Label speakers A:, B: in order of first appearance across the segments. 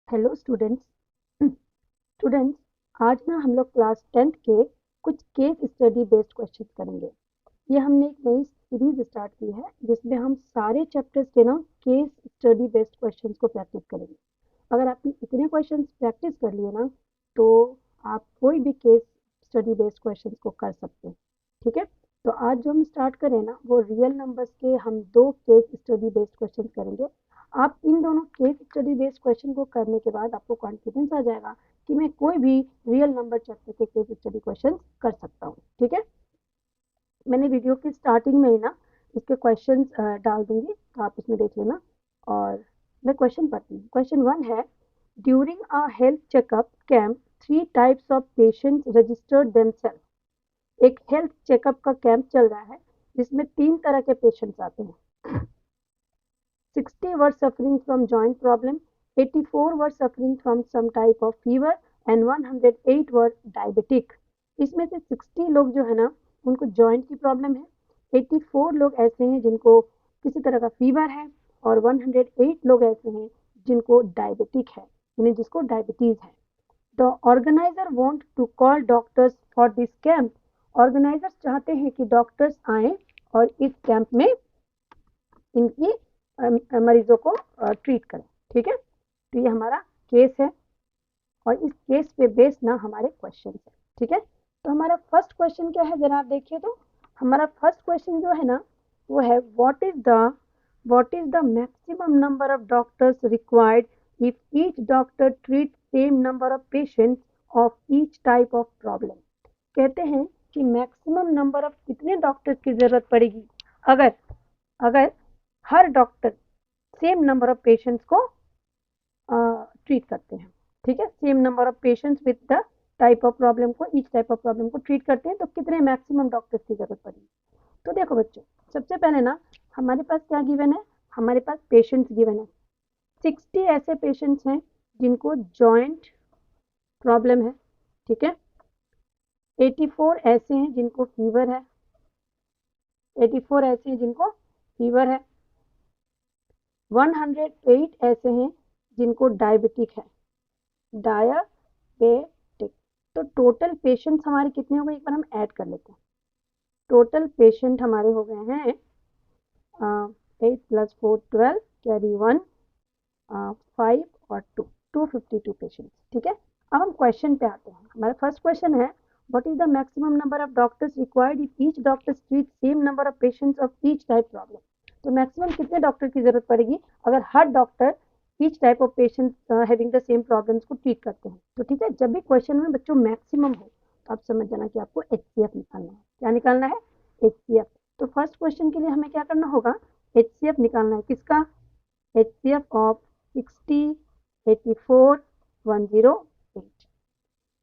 A: Hello students. आज ना हम लोग क्लास 10th के कुछ केस स्टडी बेस्ड क्वेश्चन करेंगे। ये हमने एक नई सीरीज स्टार्ट की है जिसमें हम सारे चैप्टर्स के ना केस स्टडी बेस्ड क्वेश्चंस को प्रैक्टिस करेंगे। अगर आपने इतने क्वेश्चंस प्रैक्टिस कर लिए ना तो आप कोई भी केस स्टडी बेस्ड क्वेश्चंस को कर सकते हैं। ठीक है, तो आज जो हम स्टार्ट करें ना वो रियल नंबर्स के हम दो केस स्टडी बेस्ड क्वेश्चन करेंगे। आप इन दोनों केस स्टडी बेस्ड क्वेश्चन को करने के बाद आपको कॉन्फिडेंस आ जाएगा कि मैं कोई भी रियल नंबर चैप्टर के केस स्टडी क्वेश्चन कर सकता हूँ। ठीक है, मैंने वीडियो की स्टार्टिंग में ही ना इसके क्वेश्चन डाल दूंगी तो आप इसमें देख लेना। और मैं क्वेश्चन पढ़ती हूँ। क्वेश्चन 1 है, during a health checkup camp 3 types of patients registered themselves. एक हेल्थ चेकअप का कैंप चल रहा है जिसमें 3 तरह के पेशेंट्स आते हैं। 60 were suffering from joint problem, 84 were suffering from some type of fever and 108 were diabetic। इसमें से 60 लोग जो है ना उनको जॉइंट की प्रॉब्लम है, 84 लोग ऐसे हैं जिनको किसी तरह का फीवर है और 108 लोग ऐसे हैं जिनको डायबिटिक है, यानी जिसको डायबिटीज है। The organiser want to call doctors for this camp. Organisers चाहते हैं कि डॉक्टर्स आए और इस कैंप में इनकी मरीजों को ट्रीट करें। ठीक है, तो ये हमारा केस है और इस केस पे बेस ना हमारे क्वेश्चन है। ठीक है, तो हमारा फर्स्ट क्वेश्चन क्या है जरा आप देखिए। तो हमारा फर्स्ट क्वेश्चन जो है ना वो है, what is the maximum number of doctors required if each doctor treat same number of patients of each type of problem. कहते हैं कि मैक्सिमम नंबर ऑफ कितने डॉक्टर्स की जरूरत पड़ेगी अगर अगर हर doctor same number of patients को ट्रीट करते हैं। ठीक है, same number of patients with the type of problem को, ईच टाइप ऑफ प्रॉब्लम को ट्रीट करते हैं तो कितने मैक्सिमम डॉक्टर्स की जरूरत पड़ेगी। तो देखो बच्चों, सबसे पहले ना हमारे पास क्या गिवन है, हमारे पास पेशेंट्स गिवन है। 60 ऐसे पेशेंट्स हैं जिनको जॉइंट प्रॉब्लम है। ठीक है, 84 ऐसे हैं जिनको फीवर है, 84 ऐसे हैं जिनको फीवर है, 108 ऐसे हैं जिनको डायबिटिक है, डायबिटिक। तो टोटल पेशेंट्स हमारे कितने हो गए, एक बार हम ऐड कर लेते हैं। टोटल पेशेंट हमारे हो गए हैं 8 + 4 12, कैरी 1 5 और 2, 252 पेशेंट्स। ठीक है, अब हम क्वेश्चन पे आते हैं। हमारा फर्स्ट क्वेश्चन है, what is the maximum number of doctors required if each doctor treat same number of patients of each type problem. तो मैक्सिमम कितने डॉक्टर की जरूरत पड़ेगी अगर हर doctor each type of patients having the same problems को treat करते हैं। तो ठीक है, जब भी क्वेश्चन में बच्चों मैक्सिमम हो तो आप समझ जाना कि आपको HCF निकालना है। क्या निकालना है, HCF। तो फर्स्ट क्वेश्चन के लिए हमें क्या करना होगा, HCF निकालना है। किसका, HCF ऑफ 60, 84, 108।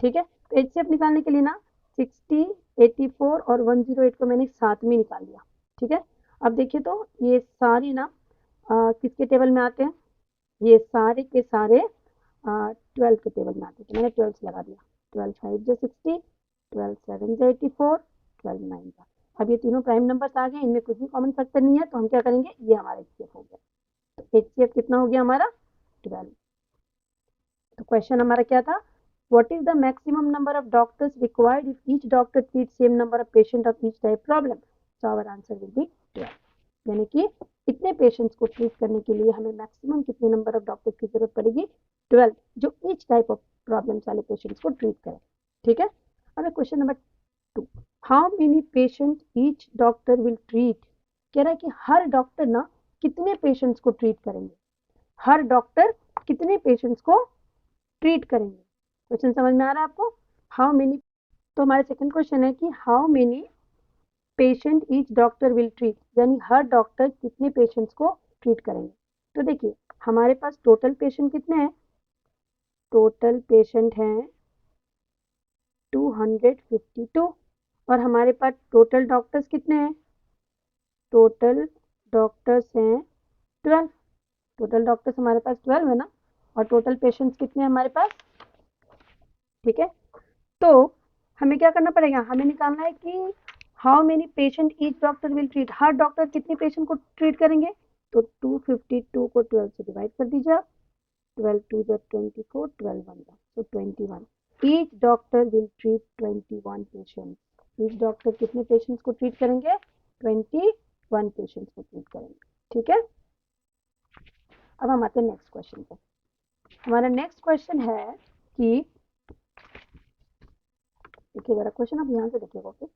A: ठीक है, तो HCF निकालने के लिए ना 60, 84 और 108 को मैंने साथ में निकाल लिया। ठीक है, अब देखिए तो ये सारे ना किसके टेबल में आते हैं, ये सारे के सारे 12 के टेबल में आते हैं। तो मैंने 12 लगा दिया, 12 5 जो 60, 12 7 जो 84, 12 9 का। अब ये तीनों प्राइम नंबर्स आ गए, इनमें कुछ भी कॉमन फैक्टर नहीं है तो हम क्या करेंगे, ये हमारा HCF हो गया। तो HCF कितना हो गया हमारा, 12। तो क्वेश्चन हमारा क्या था, what is the maximum number of doctors required if each doctor treat same number of patient of each type problem. So our answer will be 12। यानी कि इतने पेशेंट्स को ट्रीट करने के लिए हमें मैक्सिमम कितने नंबर ऑफ डॉक्टर्स की जरूरत पड़ेगी, 12, जो ईच टाइप ऑफ प्रॉब्लम्स वाले पेशेंट्स को ट्रीट करें। ठीक है, अब question number 2, how many patient each doctor will treat. कह रहा है कि हर डॉक्टर ना कितने पेशेंट्स को ट्रीट करेंगे, हर डॉक्टर कितने पेशेंट्स को ट्रीट करेंगे। क्वेश्चन समझ में आ रहा है आपको, हाउ मेनी। तो हमारा सेकंड क्वेश्चन है कि how many patient each doctor will treat, यानी हर डॉक्टर कितने पेशेंट्स को ट्रीट करेंगे। तो देखिए हमारे पास टोटल पेशेंट कितने हैं, टोटल पेशेंट हैं 252 और हमारे पास टोटल डॉक्टर्स कितने हैं, टोटल डॉक्टर्स हैं 12। टोटल डॉक्टर्स हमारे पास 12 है ना, और टोटल पेशेंट्स कितने हैं हमारे पास। ठीक है, तो हमें क्या करना पड़ेगा, हमें निकालना है कि how many patient each doctor will treat, her doctor कितने पेशेंट को ट्रीट करेंगे। तो 252 को 12 से डिवाइड कर दीजिए आप, 12 2 जा 24, 12 1 जा, so 21. Each doctor will treat 21 patients. Each doctor कितने पेशेंट्स को ट्रीट करेंगे? 21 पेशेंट्स को ट्रीट करेंगे. ठीक है. अब हम आते हैं नेक्स्ट क्वेश्चन पे. हमारा नेक्स्ट क्वेश्चन है कि देखिए जरा क्वेश्चन आप ध्यान से देखिएगा. Okay.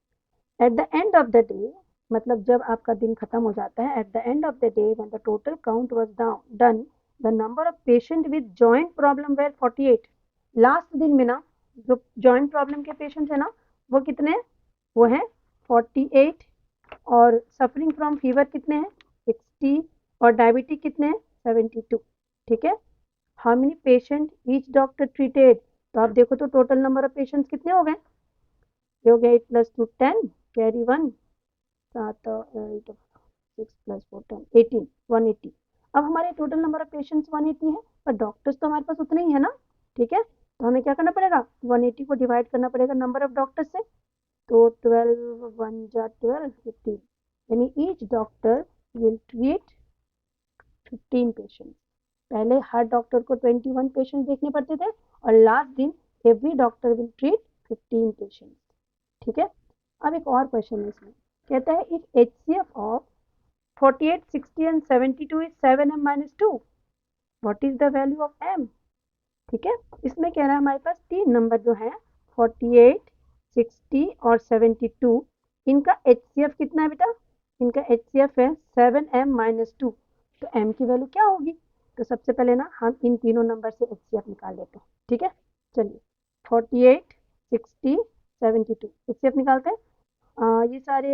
A: At the end of the day, मतलब जब आपका दिन खत्म हो जाता है, at the end of the day when the total count was done, the number of patient with joint problem were 48. Last दिन में ना जो जॉइंट प्रॉब्लम के पेशेंट है ना वो कितने हैं? वो है 48. और सफरिंग फ्रॉम फीवर कितने हैं? 60. और डायबिटिक कितने हैं? 72. ठीक है. How many patient each doctor treated? तो आप देखो तो टोटल नंबर ऑफ पेशेंट्स कितने हो गए? ये हो गया 8 + 2 10, कैरी 1, 7 8 6 + 4 10 18, 180. अब हमारे टोटल नंबर ऑफ पेशेंट्स 180 है, पर डॉक्टर्स तो हमारे पास उतने ही है ना. ठीक है. तो हमें क्या करना पड़ेगा? 180 को डिवाइड करना पड़ेगा नंबर ऑफ डॉक्टर्स से. तो 12 1 जा 12 15, यानी each doctor will treat 15 patients. पहले हर डॉक्टर को 21 पेशेंट देखने पड़ते थे और लास्ट दिन every doctor will treat 15 patients. ठीक है. अब एक और क्वेश्चन है इसमें. कहता है if HCF of 48, 60 and 72 is 7m-2, what is the value of m? ठीक है. इसमें कह रहा है हमारे पास तीन नंबर जो है 48, 60 और 72, इनका HCF कितना है बेटा? इनका HCF है 7m-2. तो m की वैल्यू क्या होगी? तो सबसे पहले ना हम इन तीनों नंबर से HCF निकाल लेते हैं. ठीक है. चलिए 48, 60, 72 HCF निकालते हैं. ये सारे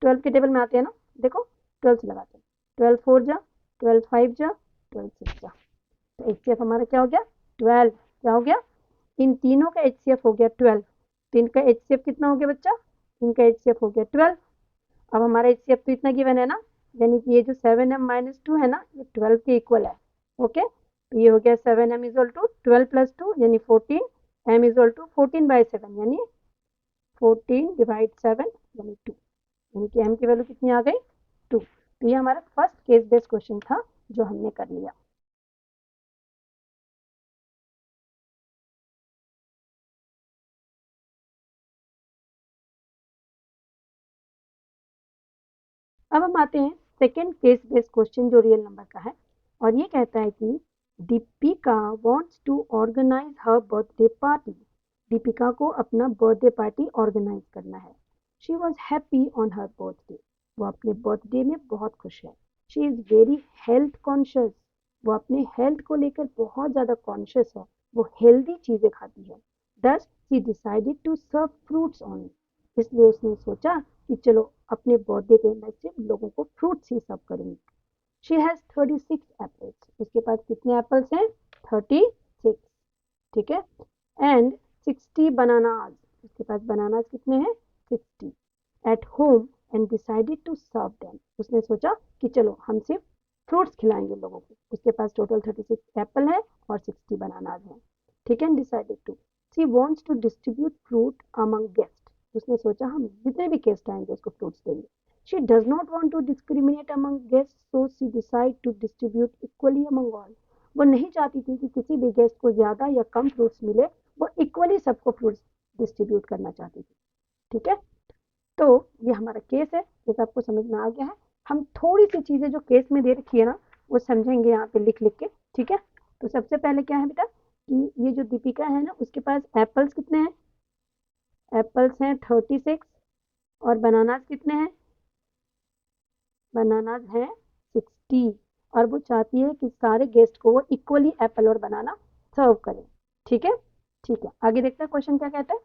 A: 12 के टेबल में आते हैं ना. देखो 12 से लगाते हैं. 12 4 जा, 12 5 जा, 12 6 जा. तो HCF हमारा क्या हो गया? 12. क्या हो गया? इन तीनों का HCF हो गया 12. तो इनका HCF कितना हो गया बच्चा? इनका HCF हो गया 12. अब हमारा HCF तो इतना गिवन है ना, यानी कि ये जो 7m-2 है ना ये 12 के इक्वल है. ओके. तो ये हो गया 7m = 12 + 2 यानी 14, m = 14/7 यानी 14/7 यानी 2. यानी कि m की वैल्यू कितनी आ गई? 2. तो ये हमारा फर्स्ट केस बेस्ड क्वेश्चन था जो हमने कर लिया. अब हम आते हैं सेकेंड केस बेस्ड क्वेश्चन जो रियल नंबर का है. और ये कहता है कि Deepika wants to organise her birthday party. Deepika को अपना बर्थडे पार्टी ऑर्गेनाइज करना है. She was happy on her birthday. वो अपने बर्थडे में बहुत खुश है. She is very health conscious. वो अपने हेल्थ को लेकर बहुत ज्यादा कॉन्शियस है. वो हेल्दी चीजें खाती है. Thus she decided to serve fruits only. इसलिए उसने सोचा कि चलो अपने बर्थडे पे मैं सिर्फ लोगों को फ्रूट्स ही सर्व करूंगी. She has 36 apples. उसके पास कितने एप्पल्स हैं? 36. ठीक है. And 60 bananas. उसके पास बनानाज कितने हैं? 60. At home and decided to serve them. उसने सोचा कि चलो हम सिर्फ फ्रूट्स खिलाएंगे लोगों को. उसके पास टोटल 36 एप्पल है और 60 बनानाज हैं. ठीक है. Decided to. She wants to distribute fruit among guest. उसने सोचा हम जितने भी गेस्ट आएंगे उसको फ्रूट्स देंगे. She does not want to discriminate among guests, so she decide to distribute equally among all. वो नहीं चाहती थी कि किसी भी गेस्ट को ज्यादा या कम फ्रूट्स मिले. वो इक्वली सबको फ्रूट्स डिस्ट्रीब्यूट करना चाहती थी. ठीक है. तो ये हमारा केस है. जैसे आपको समझ में आ गया है. हम थोड़ी सी चीजें जो केस में दे रखी है ना वो समझेंगे यहाँ पे लिख लिख के. ठीक है. तो सबसे पहले क्या है बेटा कि ये जो दीपिका है ना उसके पास एप्पल्स कितने हैं? एप्पल्स हैं 36. और बनानास कितने हैं? बनानाज हैं 60. और वो चाहती है कि सारे गेस्ट को वो इक्वली एप्पल और बनाना सर्व करें. ठीक है. ठीक है. आगे देखते हैं क्वेश्चन क्या कहता है.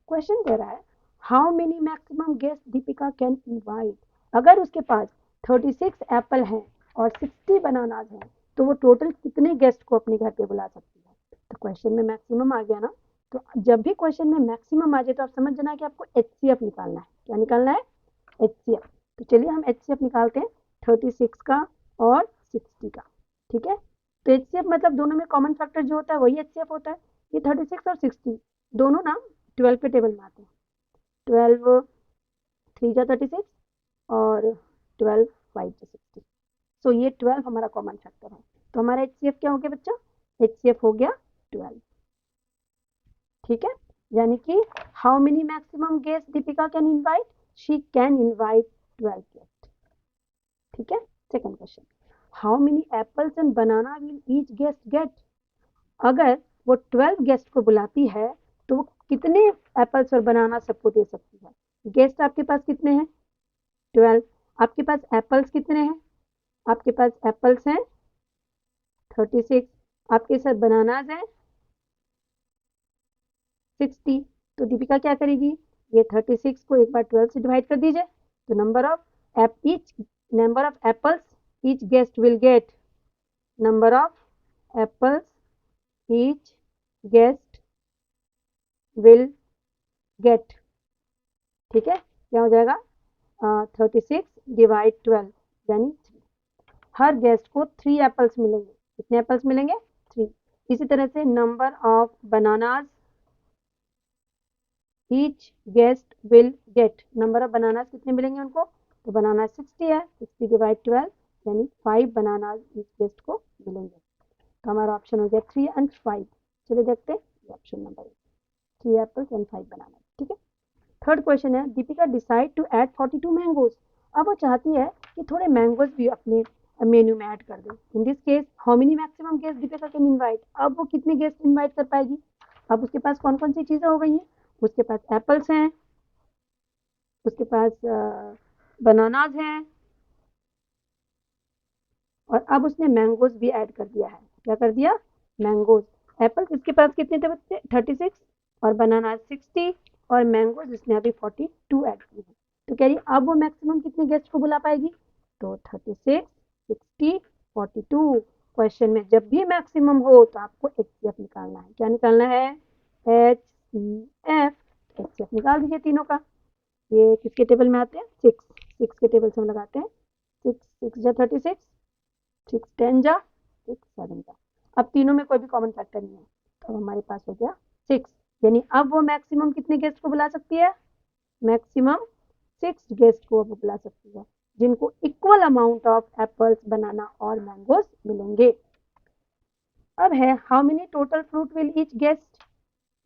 A: क्वेश्चन कह रहा है how many maximum guest Deepika can invite. अगर उसके पास 36 एप्पल हैं और 60 बनानाज हैं तो वो टोटल कितने गेस्ट को अपने घर पे बुला सकती है. तो क्वेश्चन में मैक्सिमम आ गया ना. तो जब भी क्वेश्चन में मैक्सिमम आ जाए तो आप समझ जाना कि आपको HCF निकालना है. क्या निकालना है? HCF. तो चलिए हम HCF निकालते हैं 36 का और 60 का. ठीक है. तो HCF मतलब दोनों में कॉमन फैक्टर जो होता है वही HCF होता है. ये 36 और 60 दोनों ना 12 के टेबल में आते हैं. 12 3 जा 36 और 12 5 जा 60. सो ये 12 हमारा कॉमन फैक्टर है. तो हमारा HCF क्या हो गया बच्चा? HCF हो गया 12। ठीक है, यानी कि how many maximum guest Deepika can invite? She can invite 12 guest. ठीक है, second question, how many apples and banana will each guest get? अगर वो 12 गेस्ट को बुलाती है तो वो कितने एप्पल्स और बनाना सबको दे सकती है? गेस्ट आपके पास कितने हैं? 12। आपके पास एप्पल्स कितने हैं? आपके पास एप्पल्स हैं 36। आपके साथ बनानाज हैं 60। तो दीपिका क्या करेगी? ये 36 को एक बार 12 से डिवाइड कर दीजिए, तो number of apples each guest will get, number of apples each guest will get. ठीक है, क्या हो जाएगा? 36 डिवाइड 12 यानी 3। हर गेस्ट को 3 एप्पल्स मिलेंगे। कितने एप्पल्स मिलेंगे? 3। इसी तरह से number of bananas each guest will get, number of bananas कितने मिलेंगे उनको? तो बनाना 60 है, 60 डिवाइड 12 यानी 5 बनानाज ईच गेस्ट को मिलेंगे। तो हमारा ऑप्शन हो गया 3 and 5। चलिए देखते हैं, ये option number 3 apples and 5 banana. ठीक है, थर्ड क्वेश्चन है, Deepika decide to add 42 mangoes. अब वो चाहती है कि थोड़े मैंगोज भी अपने मेन्यू में ऐड कर दे। In this case how many maximum guest Deepika can invite? अब वो कितने गेस्ट इनवाइट कर पाएगी? अब उसके पास कौन कौन सी चीजें हो गई हैं? उसके पास एप्पल्स हैं, उसके पास बनानाज हैं, और अब उसने मैंगोज भी ऐड कर दिया है। क्या कर दिया? मैंगोज। एप्पल्स इसके पास कितने थे बच्चे? 36, और बनाना 60, और मैंगोज इसने अभी 42 ऐड किए हैं। तो कह रही अब वो मैक्सिमम कितने गेस्ट को बुला पाएगी? तो 36, 60, 42। क्वेश्चन में जब भी मैक्सिमम हो तो आपको HCF निकालना है। क्या निकालना है? HCF। HCF निकाल दीजिए तीनों का। ये किसके टेबल में आते हैं? 6 के टेबल से हम लगाते हैं। 6 जा 36, 6 10 जा 6 7 जा। अब तीनों में कोई भी कॉमन फैक्टर नहीं है, तो हमारे पास हो गया 6। यानी अब वो मैक्सिमम कितने गेस्ट को बुला सकती है? मैक्सिमम 6 गेस्ट को वो बुला सकती है, जिनको equal amount of apples, banana और मैंगोज मिलेंगे। अब है how many total fruit will each guest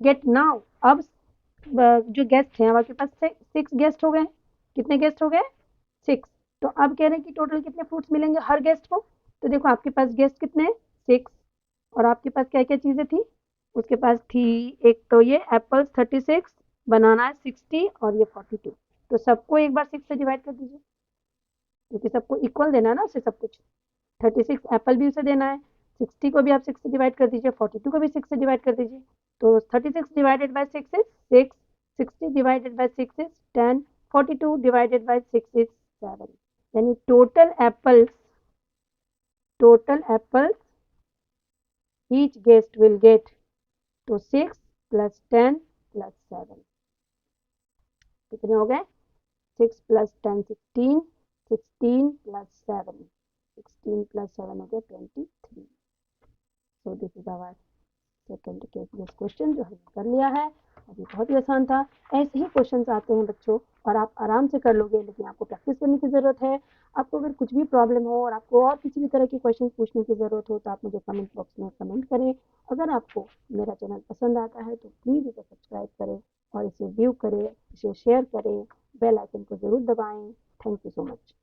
A: get now? अब जो गेस्ट हैं, अब आपके पास 6 गेस्ट हो गए। कितने गेस्ट हो गए? 6। तो अब कह रहे हैं कि टोटल कितने फ्रूट्स मिलेंगे हर गेस्ट को? तो देखो आपके पास गेस्ट कितने हैं? 6। और आपके पास क्या क्या चीजें थी? उसके पास थी एक तो ये एप्पल्स 36, बनाना 60, और ये 42। तो सबको एक बार 6 से डिवाइड कर दीजिए, क्योंकि सबको इक्वल देना है ना उसे सब कुछ। 36 एप्पल भी उसे देना है, 60 को भी आप 6 से डिवाइड कर दीजिए, 42 को भी 6 से डिवाइड कर दीजिए। तो 36 divided by 6 is 6, 60 divided by 6 is 10, 42 divided by 6 is 7। यानी total apples each guest will get, तो 6 प्लस 10 प्लस 7 कितने हो गए? 6 प्लस 10 16, 16 प्लस 7, 16 प्लस 7 हो गया 23। So this is our second case based question जो हमने कर लिया है। अभी बहुत ही आसान था। ऐसे ही क्वेश्चंस आते हैं बच्चों, और आप आराम से कर लोगे, लेकिन आपको प्रैक्टिस करने की ज़रूरत है। आपको अगर कुछ भी प्रॉब्लम हो और आपको और किसी भी तरह के क्वेश्चन पूछने की ज़रूरत हो तो आप मुझे कमेंट बॉक्स में कमेंट करें। अगर आपको मेरा चैनल पसंद आता है तो प्लीज़ इसे सब्सक्राइब करें और इसे व्यू करें, इसे शेयर करें, बेल आइकन को ज़रूर दबाएं। Thank you so much.